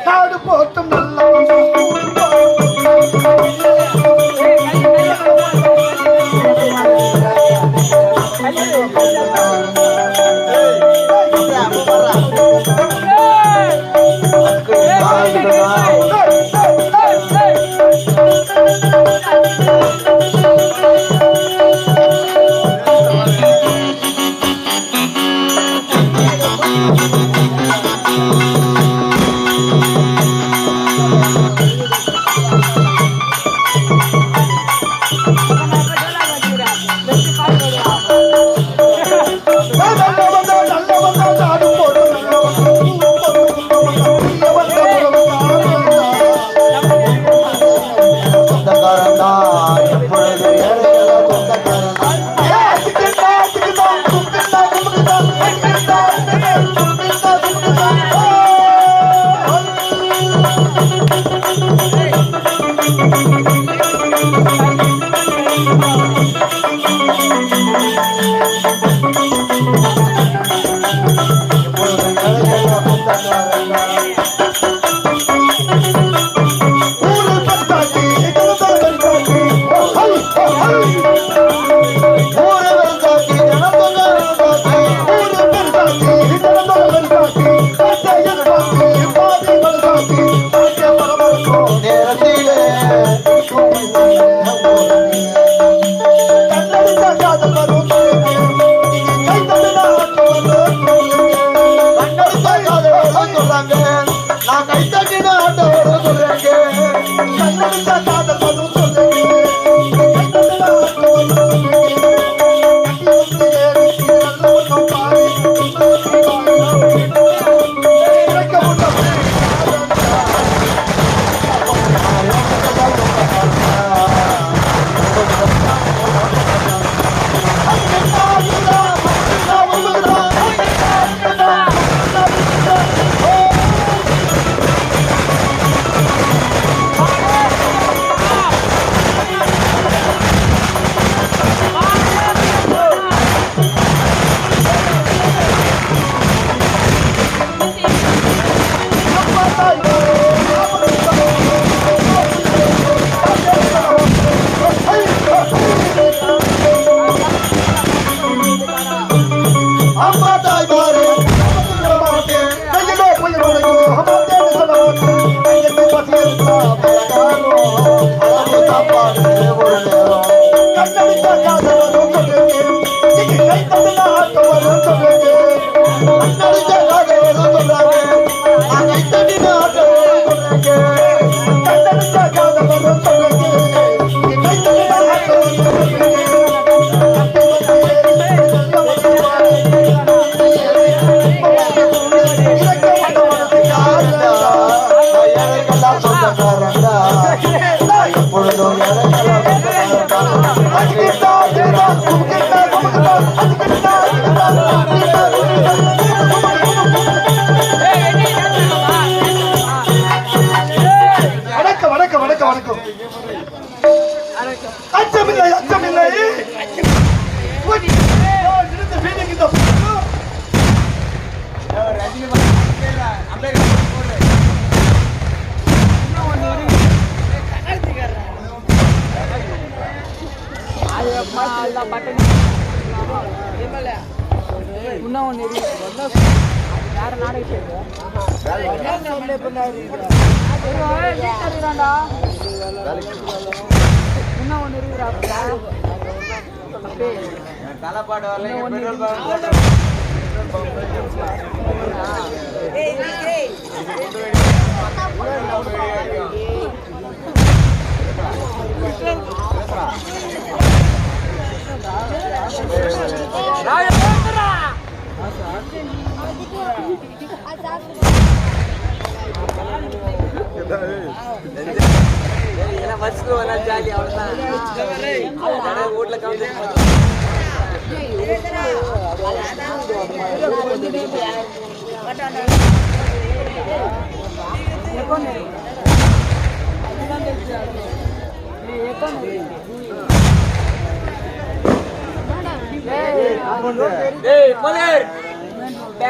நாடு போட்டும் நல்ல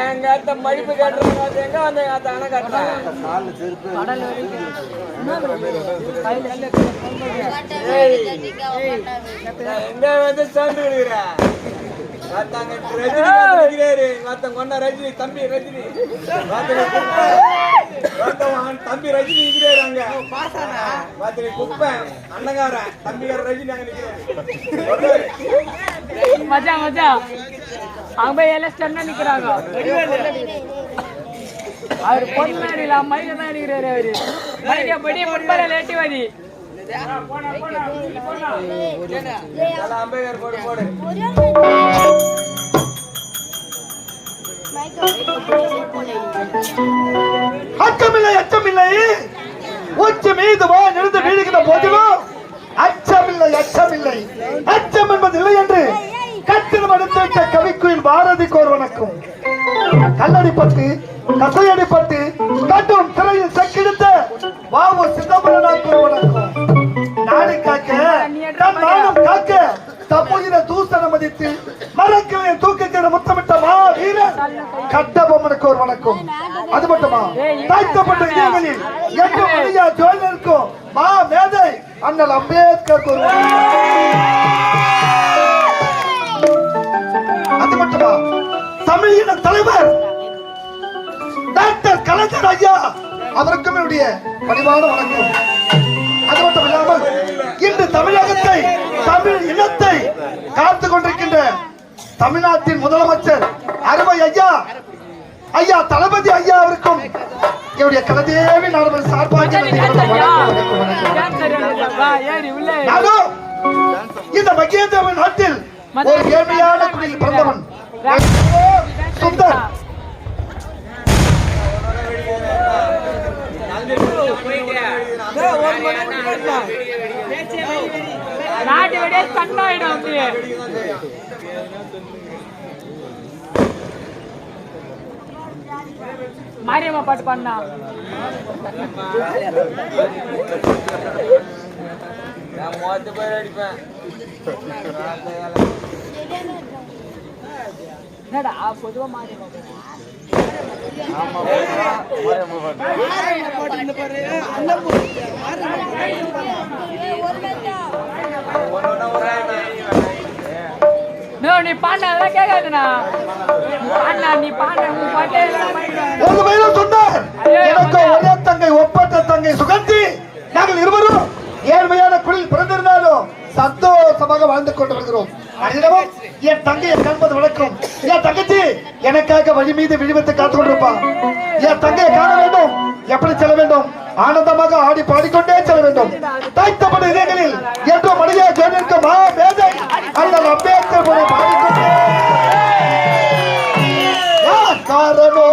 எங்க மடிப்பு கட்டுறாங்க எங்க வந்து அணை கட்டுறாங்க எங்க வந்து சவுண்டு விடுகிற ரஜினி தம்பி ரஜினி தம்பி ரஜினி நிக்கிறாங்க குப்பை அண்ணங்காரன் தம்பிக்கார ரஜினி அங்க நிக்கிறாரு மஜா மஜா அவங்க போய் எல்லாம் ஸ்டன்னா நிக்கிறாங்க அவர் பொன்மேடியில மயில தான் நிக்கிறாரு அவரு மயில படி முன்பல லேட்டிவாதி அம்பேத்கர் போடு போடு அச்சமில்லை அச்சமில்லை உச்சி மீது நிறுந்து வீழுகிற போதிலும் அச்சமில்லை அச்சமில்லை அச்சம் என்பது இல்லை என்று கட்டிடம் எடுத்த கவிக்குயில் பாரதிக்கு ஒரு வணக்கம் கல்லடிப்பட்டு கசையடிப்பட்டு கட்டும் சிறையில் செக்கெடுத்த வாவு சிதம்பரனாக்கு ஒரு வணக்கம் நாடு காக்க நானும் காக்க தப்புகிற தூசண மதித்து மரக்கிளைய தூக்கிக்கிற முத்தமிட்ட மா வீரன் கட்டபொம்மனுக்கு ஒரு வணக்கம் அது மட்டுமா தாய்த்தப்பட்ட இதயங்களில் எட்டு மணியா ஜோதிக்கும் மா மேதை அண்ணல் அம்பேத்கருக்கு ஒரு அது மட்டுமா தமிழின தலைவர் டாக்டர் கலைஞர் ஐயா அவருக்கும் என்னுடைய பணிவான வணக்கம் அது மட்டும் இல்லாமல் இன்று தமிழகத்தை தமிழ் இனத்தை காத்துக் கொண்டிருக்கின்ற தமிழ்நாட்டின் முதலமைச்சர் அருமை ஐயா ஐயா தளபதி ஐயா அவருக்கும் என்னுடைய கலதேவி நாடுகள் சார்பாக இந்த மகேந்திர நாட்டில் ஒரு ஏழ்மையான குடியில் பிறந்தவன் சுந்தர் நாட்டு விட கண்ணாயிடும் மாரியம்மா பாட்டு பண்ணா அடிப்பேன் என்னடா பொதுவா மாரியம்மா நீ பாண்டா கேட்காதுண்ணா பாண்டா நீ பாண்டா ஒரே தங்கை ஒப்பற்ற தங்கை சுகந்தி நாங்கள் இருவரும் ஏழ்மையான குளில் பிறந்திருந்தாலும் சந்தோஷமாக வாழ்ந்து கொண்டு வருகிறோம். என் தங்கையை காண்பது வழக்கம். என் தங்கச்சி எனக்காக வழி மீது விழிவத்தை காத்துக் கொண்டிருப்பான். என் தங்கையை காண வேண்டும், எப்படி செல்ல வேண்டும், ஆனந்தமாக ஆடி பாடிக்கொண்டே செல்ல வேண்டும். தாய்த்தப்பட்ட இதயங்களில் என்றும் மனித ஜோதிற்கு மா மேதை அண்ணல் அம்பேத்கர் பாடிக்கொண்டே காரணோ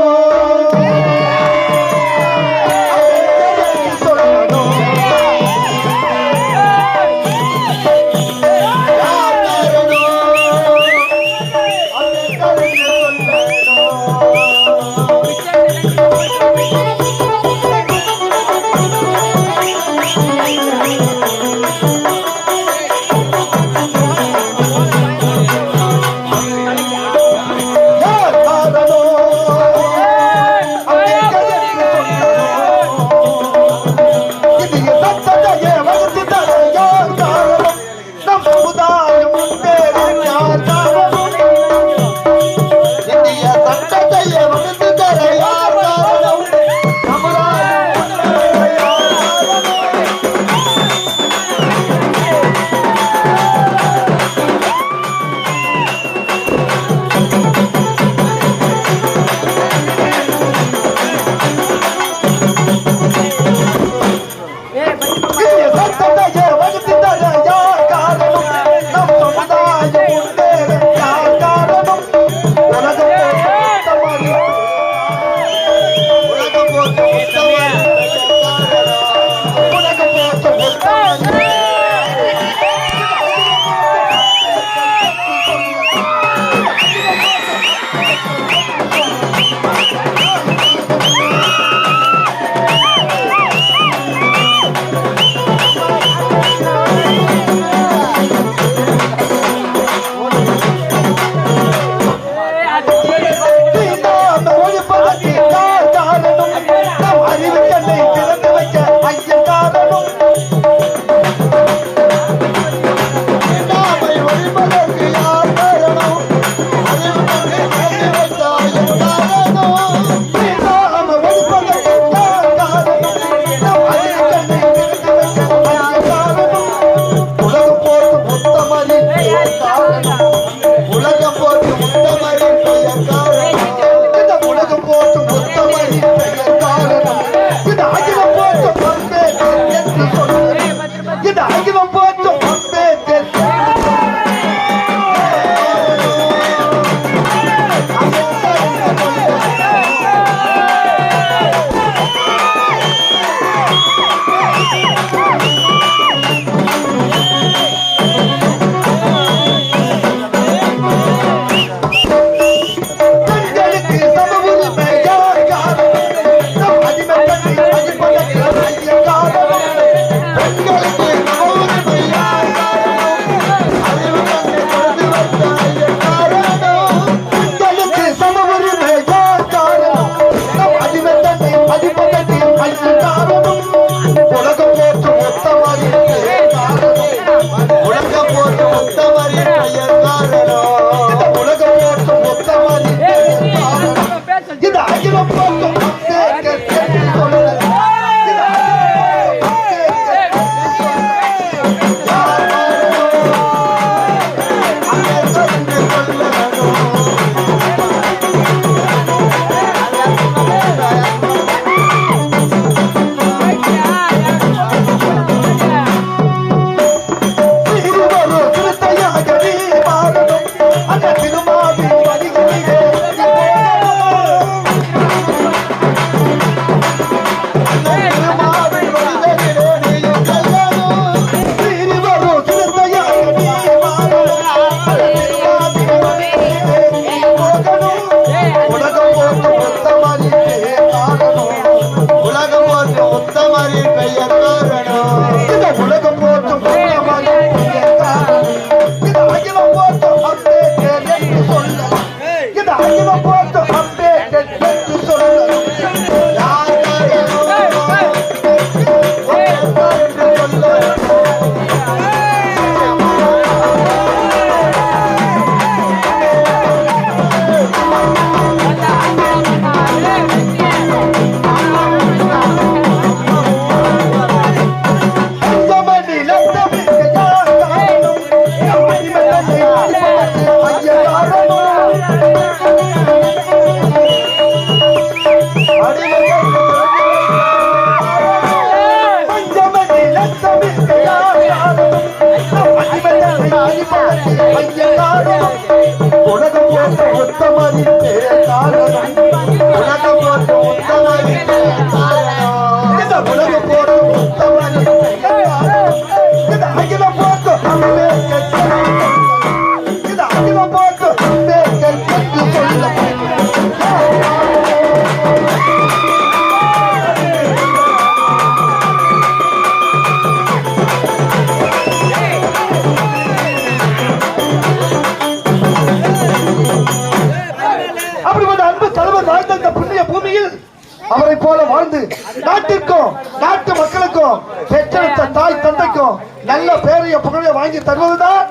அவரை போல வாழ்ந்து நாட்டிற்கும் நாட்டு மக்களுக்கும் பெற்றெடுத்த தாய் தந்தைக்கும் நல்ல பேரைய புகழைய வாங்கி தருவதுதான்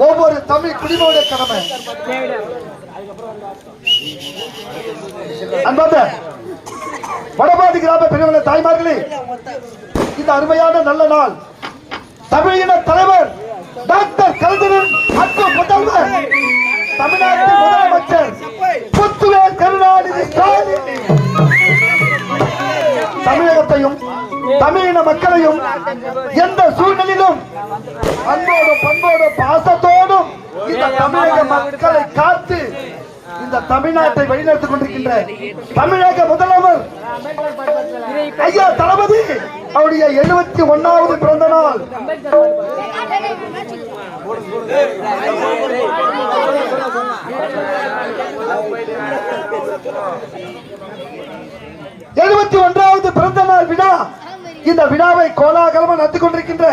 ஒவ்வொரு தமிழ் குடிமகனுடைய கடமை. அன்பார்ந்த வடபாதி கிராம பெரியவர்களே, தாய்மார்களே, இந்த அருமையான நல்ல நாள் தமிழின தலைவர் டாக்டர் கலைஞரின் அன்பு முதல்வர் தமிழ்நாட்டின் முதலமைச்சர் புத்துவேல் கருணாநிதி ஸ்டாலின் தமிழகத்தையும் தமிழின மக்களையும் எந்த சூழ்நிலையிலும் அன்போடும் பண்போடும் பாசத்தோடும் இந்த தமிழக மக்களை காத்து இந்த தமிழ்நாட்டை வழிநடத்திக் கொண்டிருக்கின்ற தமிழக முதல்வர் ஐயா தளபதி அவருடைய 71வது பிறந்த நாள். பிறந்த நாள் விழா. இந்த விழாவை கோலாகலமாக நடத்தி கொண்டிருக்கின்ற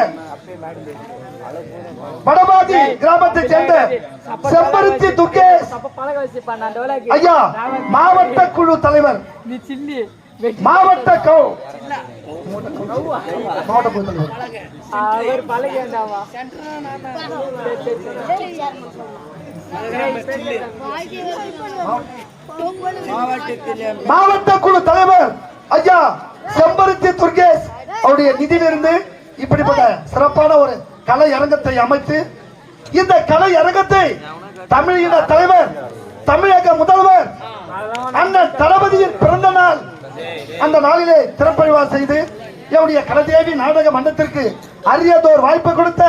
வடபாதி கிராமத்தைச் சேர்ந்த செம்பருத்தி துர்கேஷ் ஐயா மாவட்ட குழு தலைவர், மாவட்ட மாவட்ட குழு தலைவர் ஐயா செம்பருத்தி துர்கேஷ் அவருடைய நிதியிலிருந்து இப்படிப்பட்ட சிறப்பான ஒரு கலை அரங்கத்தை அமைத்து இந்த கலை அரங்கத்தை தமிழின தலைவர் தமிழக முதல்வர் அண்ணன் தளபதியின் பிறந்த நாள் அந்த நாளிலே திறப்பழிவா செய்து என்னுடைய கலைதேவி நாடக மன்றத்திற்கு அரியதோர் வாய்ப்பு கொடுத்த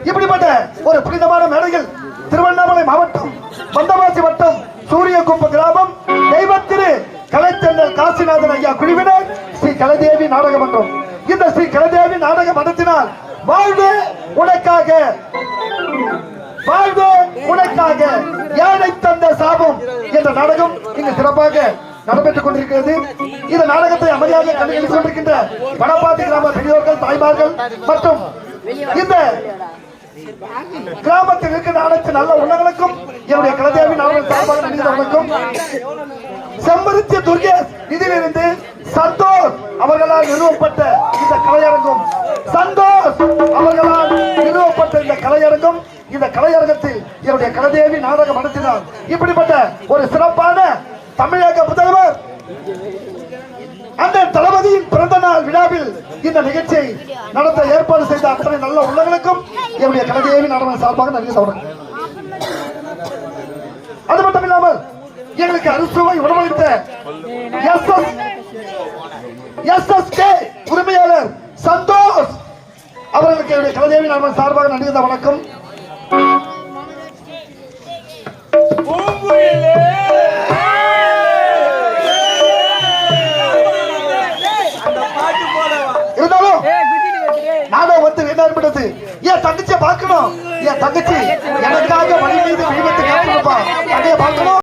இப்படிப்பட்ட ஒரு புனிதமான மேடையில் திருவண்ணாமலை மாவட்டம் வந்தவாசி வட்டம் சூரியகும்ப கிராமம் தெய்வத்திரு கலைச்சென்னல் காசிநாதன் ஐயா குழுவினர் ஸ்ரீ கலைதேவி நாடக மன்றம். இந்த ஸ்ரீ கலைதேவி நாடக மன்றத்தினால் வாழ்வு உனக்காக வாழ்வு உனக்காக ஏழை தந்த சாபம் என்ற நாடகம் இங்கு சிறப்பாக நடைபெற்றுக் கொண்டிருக்கிறது. இந்த நாடகத்தை அமைதியாக கண்டுகளித்துக் கொண்டிருக்கின்ற வடபாதி கிராம பெரியோர்கள், தாய்மார்கள் மற்றும் இந்த கிராமத்தில் இருக்கிற அனைத்து நல்ல உள்ளங்களுக்கும் என்னுடைய கலைதேவி நாடகம் சார்பாக நன்றிகளுக்கும் செம்பருத்தி துர்கேஷ் இதிலிருந்து சந்தோஷ் அவர்களால் நிறுவப்பட்ட இந்த கலையரங்கம் இந்த கலையரங்கத்தில் என்னுடைய கலைதேவி நாடகம் நடத்தினார். இப்படிப்பட்ட ஒரு சிறப்பான தமிழக முதல்வர் அந்த தளபதியின் பிறந்த நாள் விழாவில் இந்த நிகழ்ச்சியை நடத்த ஏற்பாடு செய்த அத்தனை நல்ல உள்ளங்களுக்கும் என்னுடைய கலைதேவி நாடகம் சார்பாக நன்றி சொல்றேன். அது மட்டும் இல்லாமல் எங்களுக்கு அறுசுவை உணவளித்த SSK உரிமையாளர் சந்தோஷ் அவர்களுக்கு என்னுடைய கலைதேவி நாடகம் சார்பாக நன்றி வணக்கம். விடுது. என் தங்கச்சியை பார்க்கணும். என் தங்கச்சி எனக்காக வழி மீது தெய்வத்தை காக்கணும்பா. அதைய பார்க்கணும்.